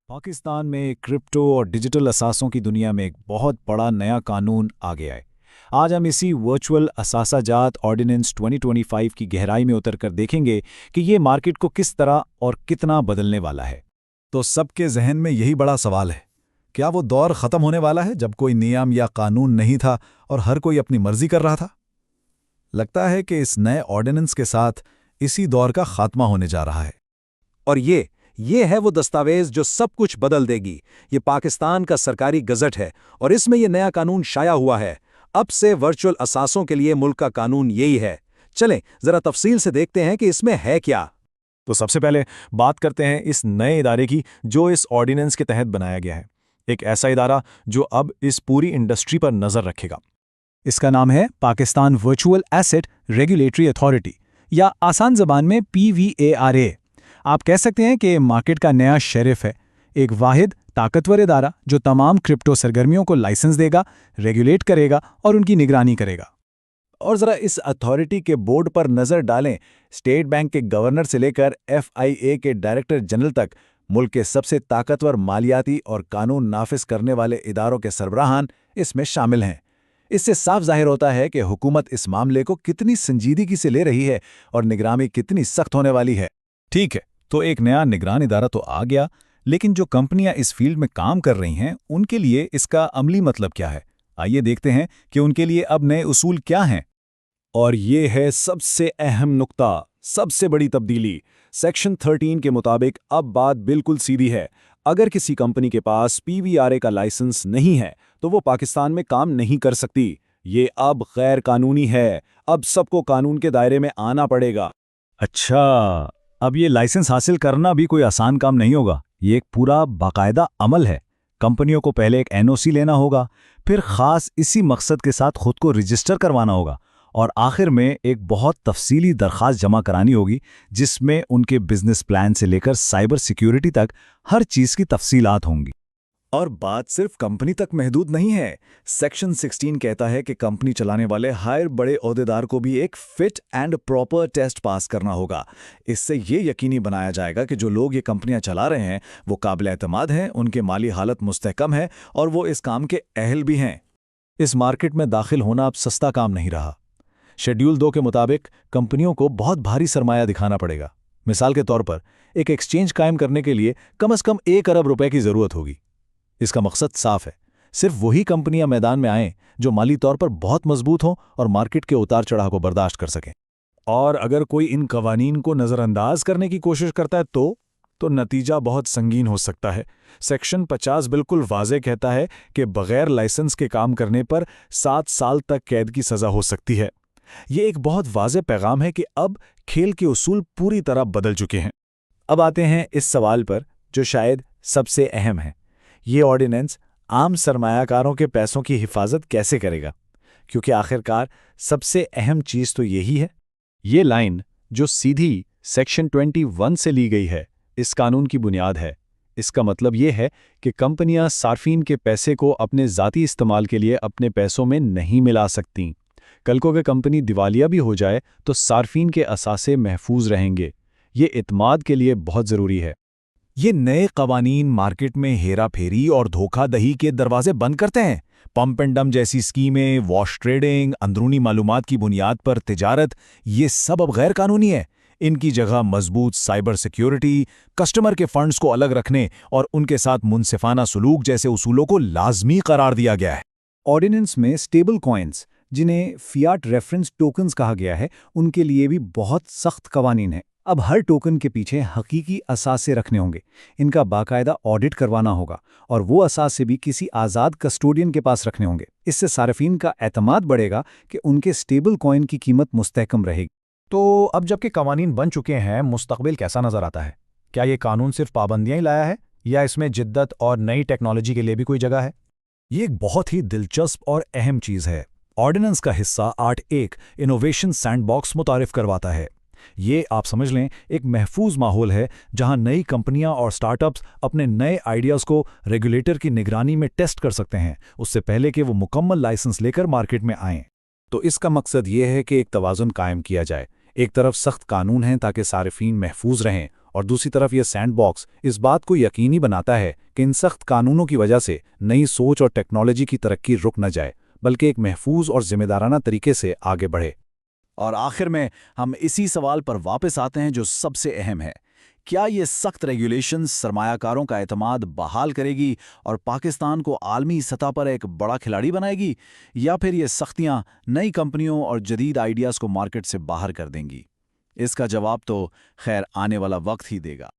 पाकिस्तान में क्रिप्टो और डिजिटल असासों की दुनिया में एक बहुत बड़ा नया कानून आ गया है। आज हम इसी वर्चुअल असासाजात ऑर्डिनेंस 2025 की गहराई में उतरकर देखेंगे कि ये मार्केट को किस तरह और कितना बदलने वाला है। तो सबके जहन में यही बड़ा सवाल है, क्या वो दौर ख़त्म होने वाला है जब कोई नियम या कानून नहीं था और हर कोई अपनी मर्जी कर रहा था? लगता है कि इस नए ऑर्डिनेंस के साथ इसी दौर का खात्मा होने जा रहा है। और ये है वो दस्तावेज जो सब कुछ बदल देगी। ये पाकिस्तान का सरकारी गज़ट है और इसमें ये नया कानून शाया हुआ है। अब से वर्चुअल असासों के लिए मुल्क का कानून यही है। चलें जरा तफसील से देखते हैं कि इसमें है क्या। तो सबसे पहले बात करते हैं इस नए इदारे की जो इस ऑर्डिनेंस के तहत बनाया गया है। एक ऐसा इदारा जो अब इस पूरी इंडस्ट्री पर नज़र रखेगा। इसका नाम है Pakistan virtual asset regulatory authority, या आसान ज़बान में PVARA। आप कह सकते हैं कि मार्केट का नया शेरिफ है, एक वाहिद ताकतवर इदारा जो तमाम क्रिप्टो सरगर्मियों को लाइसेंस देगा, रेगुलेट करेगा और उनकी निगरानी करेगा। और ज़रा इस अथॉरिटी के बोर्ड पर नज़र डालें। स्टेट बैंक के गवर्नर से लेकर FIA के डायरेक्टर जनरल तक मुल्क के सबसे ताकतवर मालियाती और कानून नाफिज करने वाले इदारों के सरबराहान इसमें शामिल हैं। इससे साफ जाहिर होता है कि हुकूमत इस मामले को कितनी संजीदगी से ले रही है और निगरानी कितनी सख्त होने वाली है। ठीक है, तो एक नया निगरान इदारा तो आ गया, लेकिन जो कंपनियां इस फील्ड में काम कर रही हैं उनके लिए इसका अमली मतलब क्या है। आइए देखते हैं कि उनके लिए अब नए उसूल क्या हैं। और ये है सबसे अहम नुक्ता, सबसे बड़ी तब्दीली। सेक्शन 13 के मुताबिक अब बात बिल्कुल सीधी है। अगर किसी कंपनी के पास PVRA का लाइसेंस नहीं है तो वो पाकिस्तान में काम नहीं कर सकती। ये अब गैर कानूनी है। अब सबको कानून के दायरे में आना पड़ेगा। अच्छा, अब ये लाइसेंस हासिल करना भी कोई आसान काम नहीं होगा। ये एक पूरा बाकायदा अमल है। कंपनियों को पहले एक NOC लेना होगा, फिर खास इसी मकसद के साथ खुद को रजिस्टर करवाना होगा और आखिर में एक बहुत तफसीली दरख्वास्त जमा करानी होगी जिसमें उनके बिजनेस प्लान से लेकर साइबर सिक्योरिटी तक हर चीज़ की तफसीलात होंगी। और बात सिर्फ कंपनी तक महदूद नहीं है। सेक्शन 16 कहता है कि कंपनी चलाने वाले हर बड़े ओहदेदार को भी एक fit and proper test pass करना होगा। इससे ये यकीनी बनाया जाएगा कि जो लोग ये कंपनियां चला रहे हैं वो काबिल एतमाद हैं, उनके माली हालत मुस्तहकम है और वो इस काम के अहल भी हैं। इस मार्केट में दाखिल होना अब सस्ता काम नहीं रहा। शेड्यूल 2 के मुताबिक कंपनियों को बहुत भारी सरमाया दिखाना पड़ेगा। मिसाल के तौर पर एक एक्सचेंज कायम करने के लिए कम से कम 1 अरब रुपए की ज़रूरत होगी। इसका मकसद साफ है, सिर्फ वही कंपनियां मैदान में आएं जो माली तौर पर बहुत मजबूत हों और मार्केट के उतार चढ़ाव को बर्दाश्त कर सकें। और अगर कोई इन कवानीन को नज़रअंदाज करने की कोशिश करता है तो नतीजा बहुत संगीन हो सकता है। सेक्शन 50 बिल्कुल वाज़ेह कहता है कि बगैर लाइसेंस के काम करने पर 7 साल तक कैद की सज़ा हो सकती है। ये एक बहुत वाज़ेह पैगाम है कि अब खेल के उसूल पूरी तरह बदल चुके हैं। अब आते हैं इस सवाल पर जो शायद सबसे अहम है। ये ऑर्डिनेंस आम सरमायाकारों के पैसों की हिफाजत कैसे करेगा? क्योंकि आखिरकार सबसे अहम चीज़ तो यही है। ये लाइन जो सीधी सेक्शन 21 से ली गई है, इस कानून की बुनियाद है। इसका मतलब ये है कि कंपनियां सार्फिन के पैसे को अपने ज़ाती इस्तेमाल के लिए अपने पैसों में नहीं मिला सकतीं। कल को अगर कंपनी दिवालिया भी हो जाए तो सार्फिन के असासे महफूज रहेंगे। ये इत्माद के लिए बहुत ज़रूरी है। ये नए कवानीन मार्केट में हेरा फेरी और धोखाधही के दरवाजे बंद करते हैं। पंप एंड डंप जैसी स्कीमें, वॉश ट्रेडिंग, अंदरूनी मालूमात की बुनियाद पर तिजारत, ये सब अब गैर कानूनी है। इनकी जगह मजबूत साइबर सिक्योरिटी, कस्टमर के फंड्स को अलग रखने और उनके साथ मुनसिफाना सलूक जैसे उसूलों को लाजमी करार दिया गया है। ऑर्डिनेंस में स्टेबल कॉइन्स, जिन्हें फियाट रेफरेंस टोकन्स कहा गया है, उनके लिए भी बहुत सख्त कवानीन है। अब हर टोकन के पीछे हकीकी असासे रखने होंगे, इनका बाकायदा ऑडिट करवाना होगा और वो असासे भी किसी आज़ाद कस्टोडियन के पास रखने होंगे। इससे सार्फिन का एतमाद बढ़ेगा कि उनके स्टेबल कॉइन की कीमत मुस्तहकम रहेगी। तो अब जबकि कवानीन बन चुके हैं, मुस्तकबिल कैसा नज़र आता है? क्या ये कानून सिर्फ पाबंदियां ही लाया है या इसमें जिद्दत और नई टेक्नोलॉजी के लिए भी कोई जगह है? ये एक बहुत ही दिलचस्प और अहम चीज़ है। ऑर्डिनेंस का हिस्सा 8.1 इनोवेशन सैंडबॉक्स मुतारिफ करवाता है। ये आप समझ लें एक महफूज माहौल है जहां नई कंपनियां और स्टार्टअप्स अपने नए आइडियाज़ को रेगुलेटर की निगरानी में टेस्ट कर सकते हैं, उससे पहले कि वो मुकम्मल लाइसेंस लेकर मार्केट में आएं। तो इसका मकसद ये है कि एक तवाज़ुन कायम किया जाए। एक तरफ सख्त कानून हैं ताकि सार्फिन महफूज रहें اور دوسری طرف یہ سینڈ باکس اس بات کو یقینی بناتا ہے کہ ان سخت قانونوں کی وجہ سے نئی سوچ اور ٹیکنالوجی کی ترقی رک نہ جائے، بلکہ ایک محفوظ اور ذمہ دارانہ طریقے سے آگے بڑھے۔ اور آخر میں ہم اسی سوال پر واپس آتے ہیں جو سب سے اہم ہے، کیا یہ سخت ریگولیشنز سرمایہ کاروں کا اعتماد بحال کرے گی اور پاکستان کو عالمی سطح پر ایک بڑا کھلاڑی بنائے گی، یا پھر یہ سختیاں نئی کمپنیوں اور جدید آئیڈیاز کو مارکیٹ سے باہر کر دیں گی؟ اس کا جواب تو خیر آنے والا وقت ہی دے گا۔